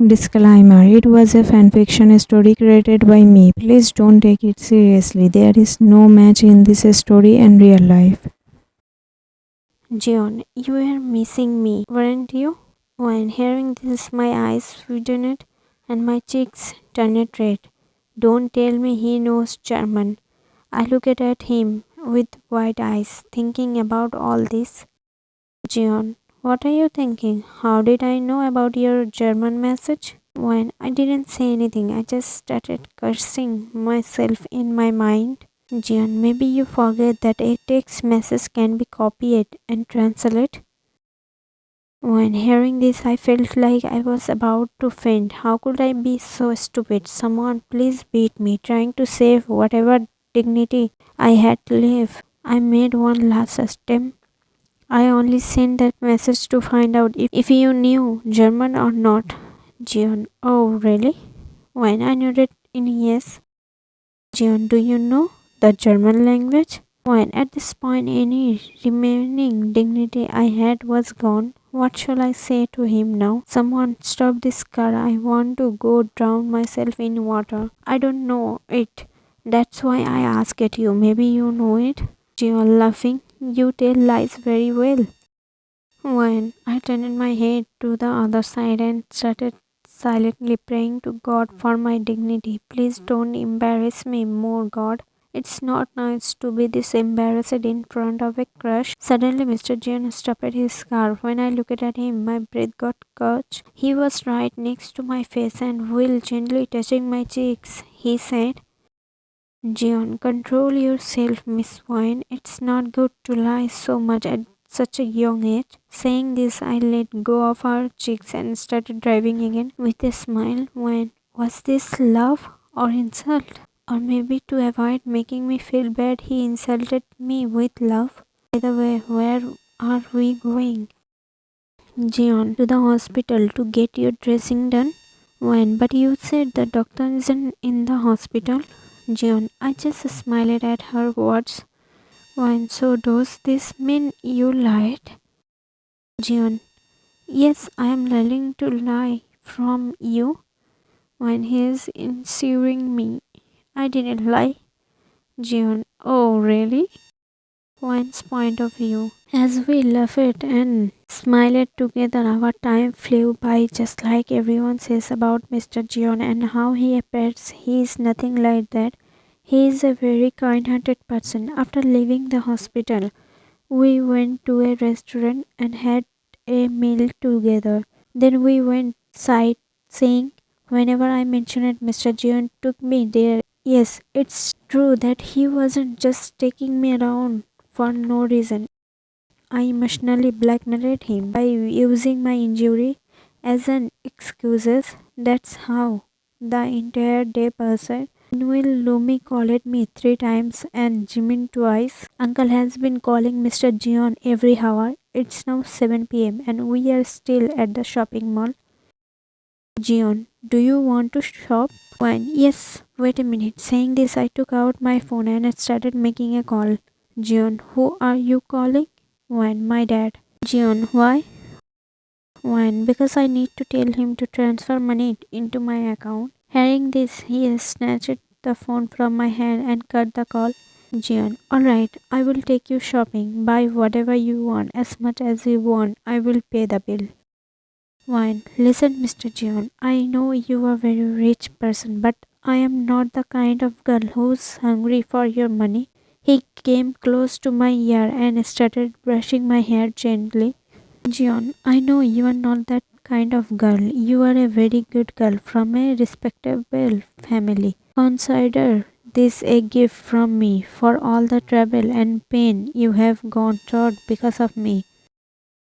Disclaimer: it was a fanfiction story created by me. Please don't take it seriously. There is no match in this story and real life. Jeon, you were missing me, weren't you? When hearing this, my eyes widened and my cheeks turned red. Don't tell me he knows German. I looked at him with wide eyes, thinking about all this. Jeon, what are you thinking? How did I know about your German message? When I didn't say anything, I just started cursing myself in my mind. Jeon, maybe you forget that a text message can be copied and translated. When hearing this, I felt like I was about to faint. How could I be so stupid? Someone please beat me, trying to save whatever dignity I had left. I made one last attempt. I only sent that message to find out if you knew German or not. Jeon, oh really? When I nodded in yes. Jeon, do you know the German language? When at this point any remaining dignity I had was gone. What shall I say to him now? Someone stop this car. I want to go drown myself in water. I don't know it. That's why I asked you. Maybe you know it. Jeon laughing. You tell lies very well. When I turned my head to the other side and started silently praying to God for my dignity. Please don't embarrass me more, God. It's not nice to be this embarrassed in front of a crush. Suddenly, Mr. Jeon stopped his car. When I looked at him, my breath got caught. He was right next to my face and while gently touching my cheeks, he said, Jeon, control yourself, Miss Wine. It's not good to lie so much at such a young age. Saying this, I let go of her cheeks and started driving again with a smile. When was this love or insult? Or maybe to avoid making me feel bad, he insulted me with love. By the way, where are we going? Jeon, to the hospital to get your dressing done. When? But you said the doctor isn't in the hospital. Jeon, I just smiled at her words. When? So does this mean you lied? Jeon, yes, I am learning to lie from you. When he is insuring me, I didn't lie. Jeon, oh really? One's point of view. As we laughed and smiled together, our time flew by just like everyone says about Mr. Jeon and how he appears. He is nothing like that. He is a very kind-hearted person. After leaving the hospital, we went to a restaurant and had a meal together. Then we went sightseeing. Whenever I mentioned it, Mr. Jeon took me there. Yes, it's true that he wasn't just taking me around for no reason. I emotionally blackmailed him by using my injury as an excuse. That's how the entire day passed. Meanwhile, Lumi called me 3 times and Jimin twice. Uncle has been calling Mr. Jeon every hour. It's now 7 p.m. and we are still at the shopping mall. Jeon, do you want to shop? When? Yes. Wait a minute. Saying this, I took out my phone and started making a call. Jeon, who are you calling? When? My dad. Jeon, why? When? Because I need to tell him to transfer money into my account. Hearing this, he snatched the phone from my hand and cut the call. Jeon, alright, I will take you shopping. Buy whatever you want, as much as you want. I will pay the bill. Wine. Listen, Mr. Jeon, I know you are a very rich person, but I am not the kind of girl who's hungry for your money. He came close to my ear and started brushing my hair gently. Jeon, I know you are not that kind of girl. You are a very good girl from a respectable family. Consider this a gift from me for all the trouble and pain you have gone through because of me.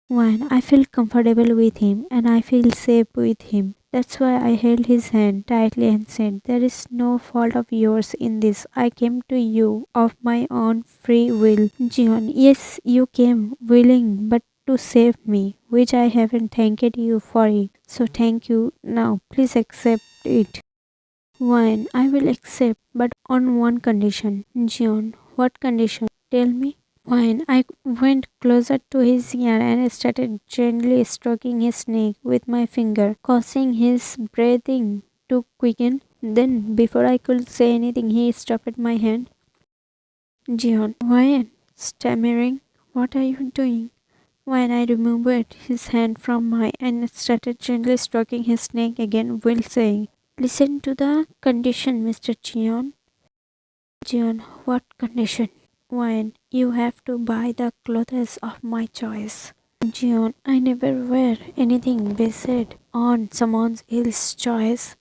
When I feel comfortable with him and I feel safe with him. That's why I held his hand tightly and said, there is no fault of yours in this. I came to you of my own free will. Jeon, yes, you came willing but to save me, which I haven't thanked you for it. So thank you. Now please accept it. When? I will accept, but on one condition. Jeon, what condition? Tell me. When I went closer to his ear and started gently stroking his neck with my finger, causing his breathing to quicken. Then, before I could say anything, he stopped my hand. Jeon, why? Stammering, what are you doing? When I removed his hand from mine and started gently stroking his neck again while saying, listen to the condition, Mr. Jeon. Jeon, what condition? When you have to buy the clothes of my choice. Jeon, I never wear anything based on someone else's choice.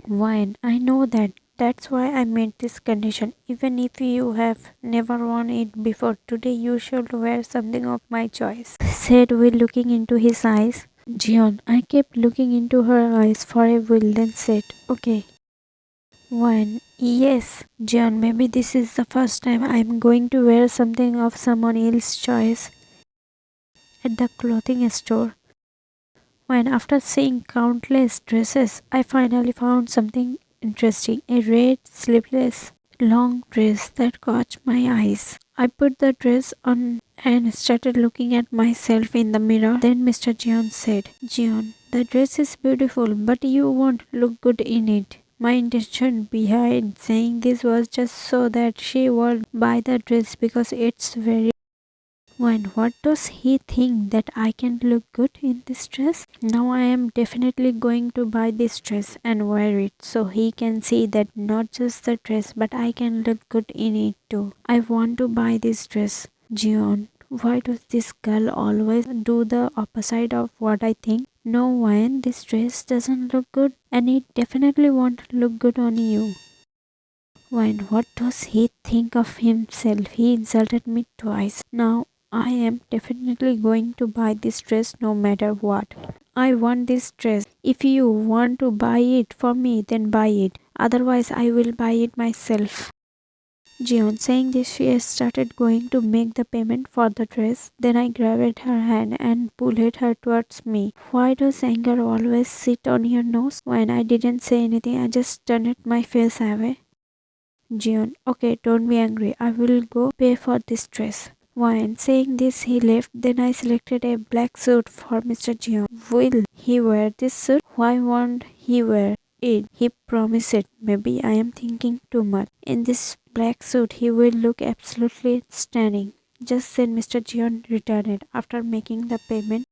When I know that. That's why I made this condition. Even if you have never worn it before, today you should wear something of my choice. Said Will, looking into his eyes. Jeon, I kept looking into her eyes for a while, then said, okay. One, yes, Jeon, maybe this is the first time I'm going to wear something of someone else's choice at the clothing store. When after seeing countless dresses, I finally found something interesting, a red sleeveless long dress that caught my eyes. I put the dress on and started looking at myself in the mirror. Then Mr. Jeon said, Jeon, the dress is beautiful, but you won't look good in it. My intention behind saying this was just so that she would buy the dress because it's very. When what does he think that I can look good in this dress? Now I am definitely going to buy this dress and wear it so he can see that not just the dress but I can look good in it too. I want to buy this dress. Jeon, why does this girl always do the opposite of what I think? No, when this dress doesn't look good and it definitely won't look good on you. When what does he think of himself? He insulted me twice. Now I am definitely going to buy this dress no matter what. I want this dress. If you want to buy it for me, then buy it. Otherwise, I will buy it myself. Jeon, saying this, she started going to make the payment for the dress. Then I grabbed her hand and pulled her towards me. Why does anger always sit on your nose? When I didn't say anything, I just turned my face away. Jeon, okay, don't be angry. I will go pay for this dress. When saying this, he left. Then I selected a black suit for Mr. Jeon. Will he wear this suit? Why won't he wear it? He promised it. Maybe I am thinking too much. In this black suit, he will look absolutely stunning. Just then, Mr. Jeon returned after making the payment.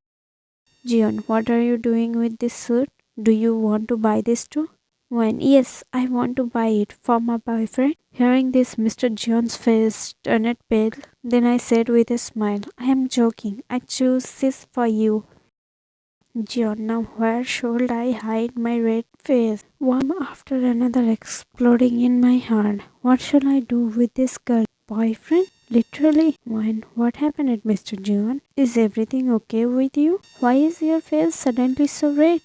Jeon, what are you doing with this suit? Do you want to buy this too? When yes, I want to buy it for my boyfriend. Hearing this, Mr. John's face turned pale. Then I said with a smile, I am joking. I choose this for you. John, now where should I hide my red face? One after another exploding in my heart. What shall I do with this girl? Boyfriend? Literally. When what happened at Mr. John? Is everything okay with you? Why is your face suddenly so red?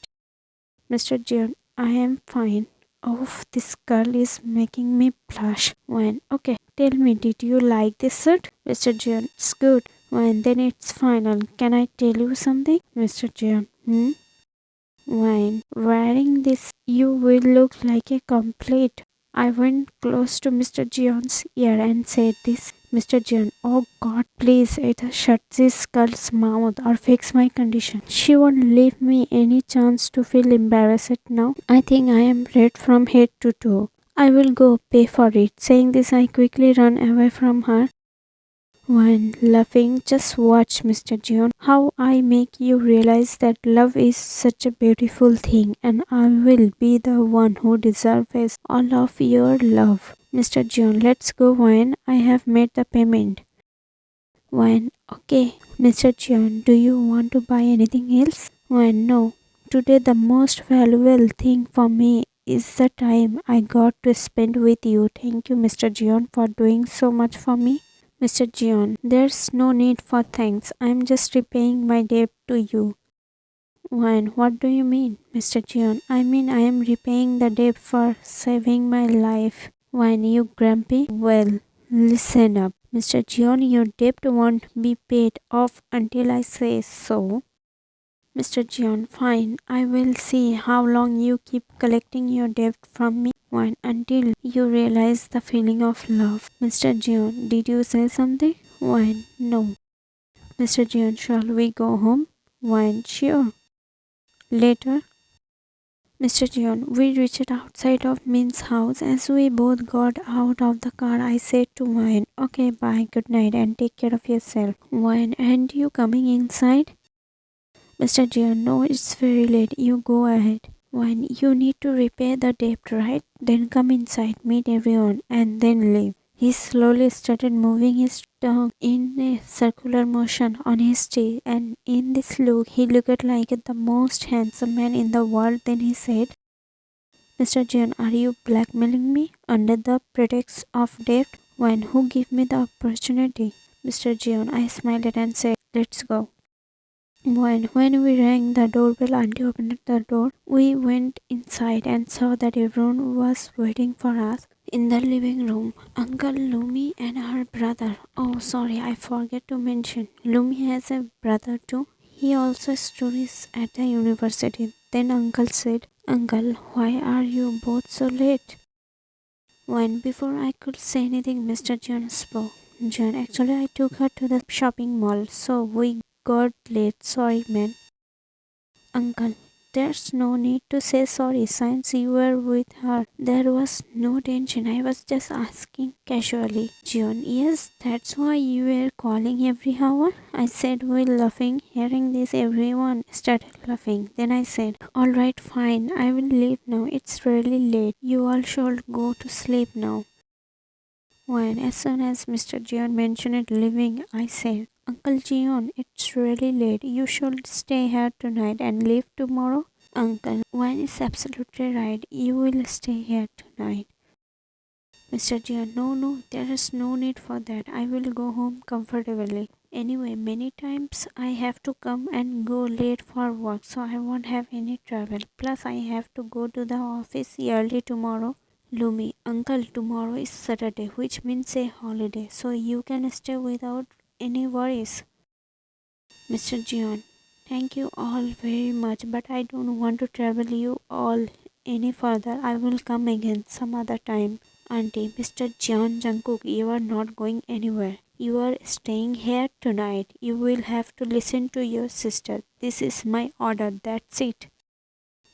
Mr. John, I am fine. Oh, this girl is making me blush. When okay, tell me, did you like this suit? Mr. John, it's good. When then it's final. Can I tell you something? Mr. John, when wearing this, you will look like a complete. I went close to Mr. Jeon's ear and said this. Mr. Jeon, oh God, please either shut this girl's mouth or fix my condition. She won't leave me any chance to feel embarrassed now. I think I am red from head to toe. I will go pay for it. Saying this, I quickly ran away from her. When laughing, just watch, Mr. Jeon, how I make you realize that love is such a beautiful thing and I will be the one who deserves all of your love. Mr. Jeon, let's go when I have made the payment. When okay, Mr. Jeon, do you want to buy anything else? When no. Today the most valuable thing for me is the time I got to spend with you. Thank you, Mr. Jeon, for doing so much for me. Mr. Jeon, there's no need for thanks. I'm just repaying my debt to you. When what do you mean, Mr. Jeon? I mean I am repaying the debt for saving my life. When you grumpy? Well, listen up. Mr. Jeon, your debt won't be paid off until I say so. Mr. Jeon, fine. I will see how long you keep collecting your debt from me. One until you realize the feeling of love. Mr. Jeon, did you say something? Wine, no. Mr. Jeon, shall we go home? Wine, sure. Later, Mr. Jeon, we reached outside of Min's house. As we both got out of the car, I said to Wine, okay, bye, good night, and take care of yourself. Wine, and you coming inside? Mr. Jeon, no, it's very late. You go ahead. Wine, you need to repay the debt, right? Then come inside, meet everyone, and then leave. He slowly started moving his tongue in a circular motion on his teeth, and in this look, he looked like the most handsome man in the world. Then he said, Mr. Jeon, are you blackmailing me under the pretext of debt? When who gave me the opportunity? Mr. Jeon, I smiled and said, let's go. When we rang the doorbell, Auntie opened the door. We went inside and saw that everyone was waiting for us in the living room. Uncle Lumi and her brother. Oh, sorry, I forgot to mention. Lumi has a brother too. He also studies at the university. Then Uncle said, Uncle, why are you both so late? When before I could say anything, Mr. John spoke. John, actually, I took her to the shopping mall, so we got late. Sorry, man. Uncle, there's no need to say sorry since you were with her. There was no tension. I was just asking casually. John, yes, that's why you were calling every hour. I said while laughing. Hearing this, everyone started laughing. Then I said, alright, fine. I will leave now. It's really late. You all should go to sleep now. When as soon as Mr. Jeon mentioned leaving, I said, Uncle Jeon, it's really late. You should stay here tonight and leave tomorrow. Uncle, Wine is absolutely right. You will stay here tonight. Mr. Jeon, no, there is no need for that. I will go home comfortably. Anyway, many times I have to come and go late for work, so I won't have any trouble. Plus, I have to go to the office early tomorrow. Lumi, Uncle, tomorrow is Saturday, which means a holiday, so you can stay without any worries. Mr. Jeon, thank you all very much, but I don't want to travel you all any further. I will come again some other time. Auntie, Mr. Jeon Jungkook, you are not going anywhere. You are staying here tonight. You will have to listen to your sister. This is my order, that's it.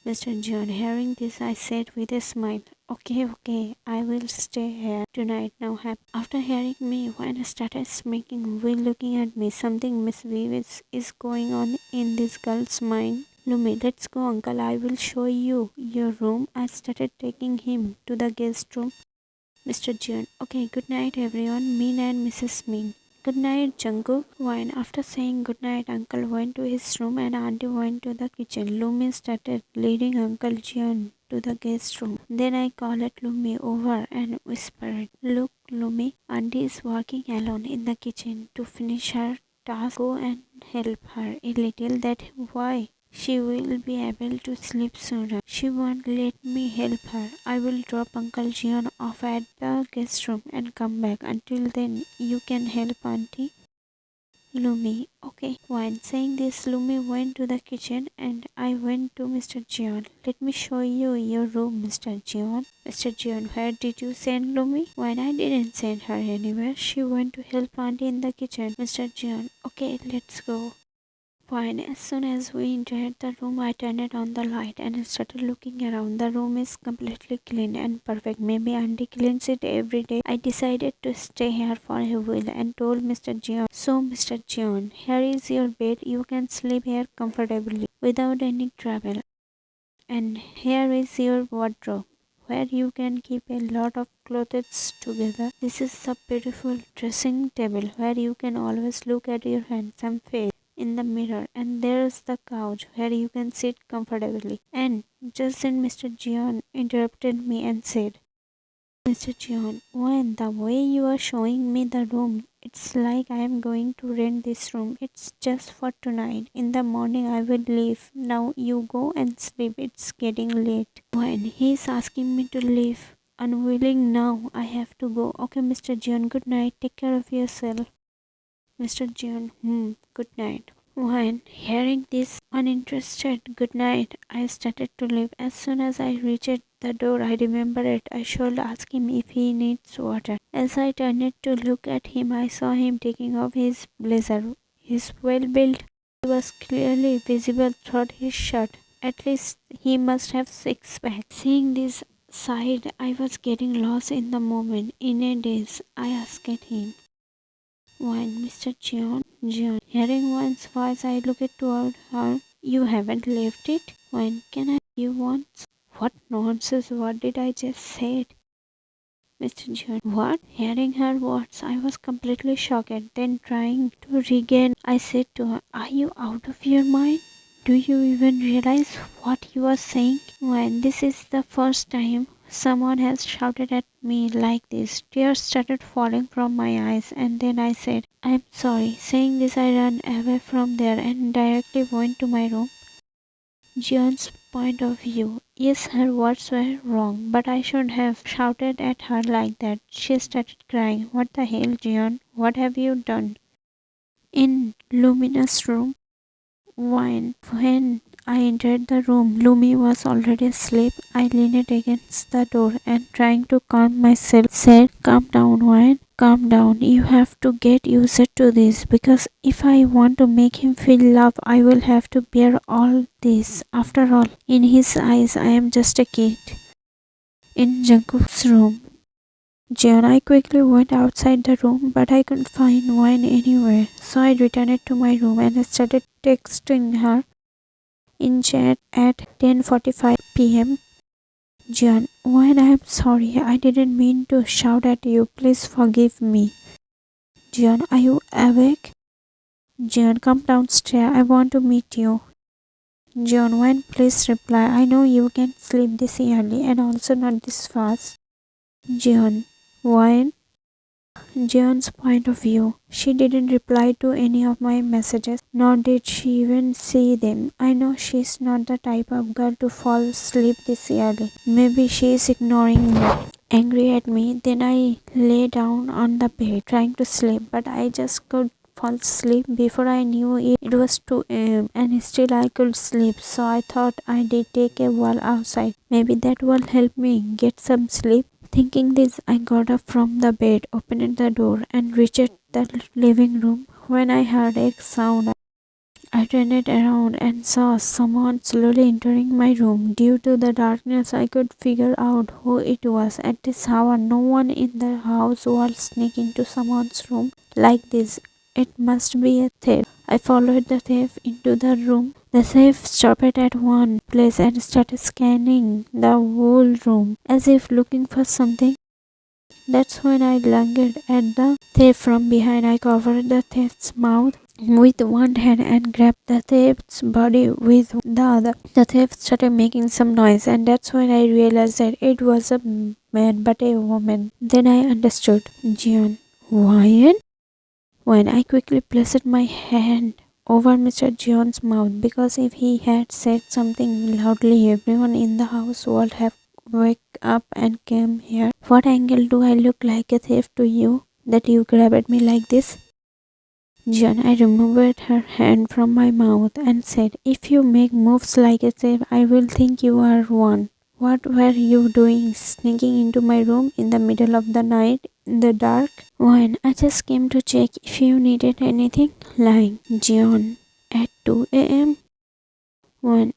Mr. John, hearing this, I said with a smile, okay, I will stay here tonight now. After hearing me, when I started smirking, while looking at me, something mischievous is going on in this girl's mind. Lumi, let's go, uncle. I will show you your room. I started taking him to the guest room. Mr. John, okay, good night, everyone. Min and Mrs. Min. Good night, Jungkook. When after saying good night, Uncle went to his room and Auntie went to the kitchen. Lumi started leading Uncle Jeon to the guest room. Then I called Lumi over and whispered, look, Lumi, Auntie is working alone in the kitchen to finish her task. Go and help her a little. That why she will be able to sleep sooner. She won't let me help her. I will drop Uncle Jeon off at the guest room and come back. Until then, you can help Auntie. Lumi, okay. While saying this, Lumi went to the kitchen and I went to Mr. Jeon. Let me show you your room, Mr. Jeon. Mr. Jeon, where did you send Lumi? When I didn't send her anywhere, she went to help Auntie in the kitchen. Mr. Jeon, okay, let's go. Fine. As soon as we entered the room, I turned on the light and started looking around. The room is completely clean and perfect. Maybe Auntie cleans it every day. I decided to stay here for a while and told Mr. Jeon, so Mr. Jeon, here is your bed. You can sleep here comfortably without any trouble. And here is your wardrobe, where you can keep a lot of clothes together. This is a beautiful dressing table where you can always look at your handsome face in the mirror, and there's the couch where you can sit comfortably. And just then Mr. Jeon interrupted me and said, Mr. Jeon, when the way you are showing me the room, it's like I am going to rent this room. It's just for tonight. In the morning I will leave. Now you go and sleep. It's getting late. When he is asking me to leave, unwilling now, I have to go. Okay, Mr. Jeon, good night. Take care of yourself. Mr. Jeon, good night. When hearing this uninterested good night, I started to leave. As soon as I reached the door, I remembered I should ask him if he needs water. As I turned to look at him, I saw him taking off his blazer. His well-built body was clearly visible through his shirt. At least he must have six-pack. Seeing this side, I was getting lost in the moment. In a daze, I asked him, "When, Mr. Jeon?" Jeon. Hearing one's voice, I looked toward her. "You haven't left it? When can I you once?" What nonsense, what did I just say? Mr. Jeon. What? Hearing her words, I was completely shocked. Then trying to regain, I said to her, "Are you out of your mind? Do you even realize what you are saying? When this is the first time someone has shouted at me like this." Tears started falling from my eyes, and then I said, "I'm sorry." Saying this, I ran away from there and directly went to my room. Jeon's point of view. Yes, her words were wrong, but I should have shouted at her like that. She started crying. "What the hell, Jeon? What have you done?" In Lumina's room. When I entered the room, Lumi was already asleep. I leaned against the door and trying to calm myself said, "Calm down, Wayne. Calm down. You have to get used to this because if I want to make him feel love, I will have to bear all this. After all, in his eyes, I am just a kid." In Jungkook's room. Jeon, I quickly went outside the room, but I couldn't find Wayne anywhere. So I returned to my room and started texting her in chat at 10:45 p.m. Jeon, when I am sorry, I didn't mean to shout at you. Please forgive me. Jeon, are you awake? Jeon, come downstairs. I want to meet you. Jeon, when please reply. I know you can't sleep this early and also not this fast. Jeon, when? Jeon's point of view. She didn't reply to any of my messages, nor did she even see them. I know she's not the type of girl to fall asleep this early. Maybe she's ignoring me. Angry at me, then I lay down on the bed trying to sleep, but I just could fall asleep before I knew it. It was 2 a.m. and still I could sleep, so I thought I did take a walk outside. Maybe that will help me get some sleep. Thinking this, I got up from the bed, opened the door, and reached the living room. When I heard a sound, I turned around and saw someone slowly entering my room. Due to the darkness, I could figure out who it was. At this hour, no one in the house will sneak into someone's room like this. It must be a thief. I followed the thief into the room. The thief stopped at one place and started scanning the whole room as if looking for something. That's when I lunged at the thief from behind. I covered the thief's mouth with one hand and grabbed the thief's body with the other. The thief started making some noise, and that's when I realized that it was a man but a woman. Then I understood. Jeon. Why? When I quickly placed my hand over Mr. Jeon's mouth because if he had said something loudly, everyone in the house would have wake up and came here. What angle do I look like a thief to you that you grabbed me like this? Jeon, I removed her hand from my mouth and said, "If you make moves like a thief, I will think you are one." What were you doing sneaking into my room in the middle of the night in the dark? When I just came to check if you needed anything. Lying. Jeon. At 2 a.m. When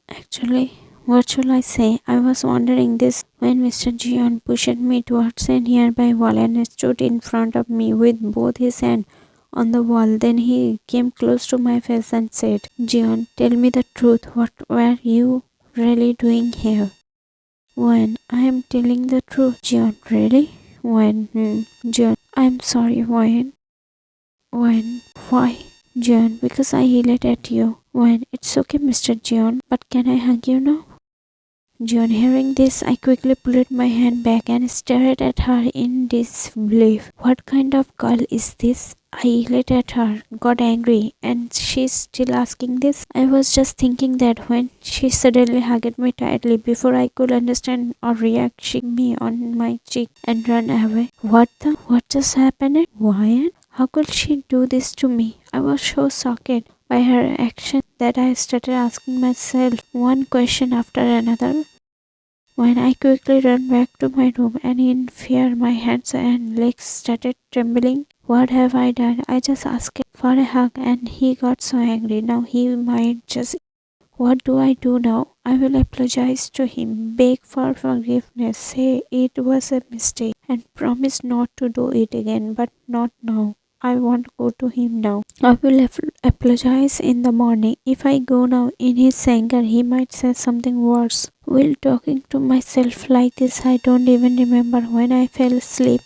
actually, what should I say? I was wondering this when Mr. Jeon pushed me towards a nearby wall and stood in front of me with both his hands on the wall. Then he came close to my face and said, "Jeon, tell me the truth. What were you really doing here?" When I am telling the truth. Jeon, really? When? Jeon, I'm sorry, When? Why? Jeon, because I yelled at you. When? It's okay, Mr. Jeon, but can I hug you now? Jeon, hearing this, I quickly pulled my hand back and stared at her in disbelief. What kind of girl is this? I yelled at her, got angry, and she's still asking this? I was just thinking that when she suddenly hugged me tightly before I could understand or react, she kissed me on my cheek and ran away. What just happened? Why? How could she do this to me? I was so shocked by her action that I started asking myself one question after another. When I quickly ran back to my room and in fear my hands and legs started trembling. What have I done? I just asked for a hug and he got so angry. Now he might just. What do I do now? I will apologize to him, beg for forgiveness, say it was a mistake, and promise not to do it again, but not now. I won't go to him now. I will apologize in the morning. If I go now in his anger, he might say something worse. While talking to myself like this, I don't even remember when I fell asleep.